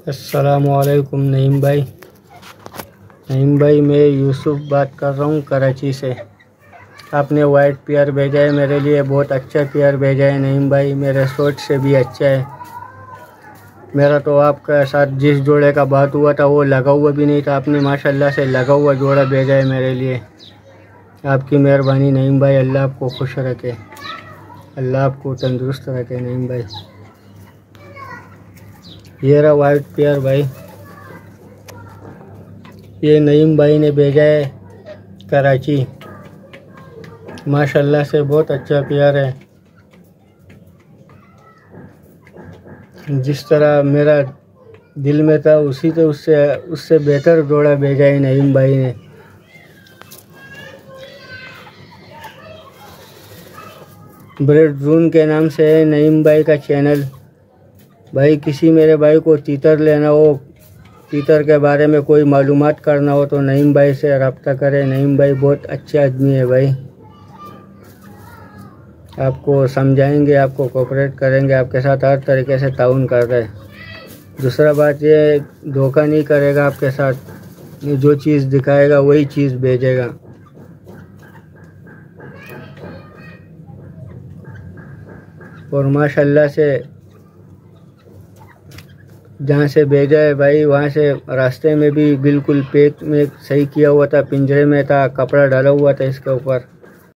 अस्सलामुअलैकुम नईम भाई। मैं यूसुफ बात कर रहा हूँ कराची से। आपने वाइट पेयर भेजा है मेरे लिए, बहुत अच्छा पेयर भेजा है नईम भाई, मेरे सोच से भी अच्छा है। मेरा तो आपके साथ जिस जोड़े का बात हुआ था वो लगा हुआ भी नहीं था, आपने माशाल्लाह से लगा हुआ जोड़ा भेजा है मेरे लिए। आपकी मेहरबानी नईम भाई, अल्लाह आपको खुश रखे, अल्लाह आपको तंदुरुस्त रखे नईम भाई। ये रहा वाइट पेयर भाई, ये नईम भाई ने भेजा है कराची। माशाल्लाह से बहुत अच्छा पेयर है। जिस तरह मेरा दिल में था उसी तो उससे बेहतर जोड़ा भेजा है नईम भाई ने। ब्रेड जून के नाम से है नईम भाई का चैनल। भाई किसी मेरे भाई को तीतर लेना हो, तीतर के बारे में कोई मालूमात करना हो तो नईम भाई से रब्ता करें। नईम भाई बहुत अच्छे आदमी है भाई, आपको समझाएंगे, आपको कोऑपरेट करेंगे, आपके साथ हर तरीके से ताउन कर रहे हैं। दूसरा बात ये, धोखा नहीं करेगा आपके साथ, जो चीज़ दिखाएगा वही चीज़ भेजेगा। और माशाल्लाह से जहाँ से भेजा है भाई वहाँ से रास्ते में भी बिल्कुल पैक में सही किया हुआ था, पिंजरे में था, कपड़ा डाला हुआ था इसके ऊपर।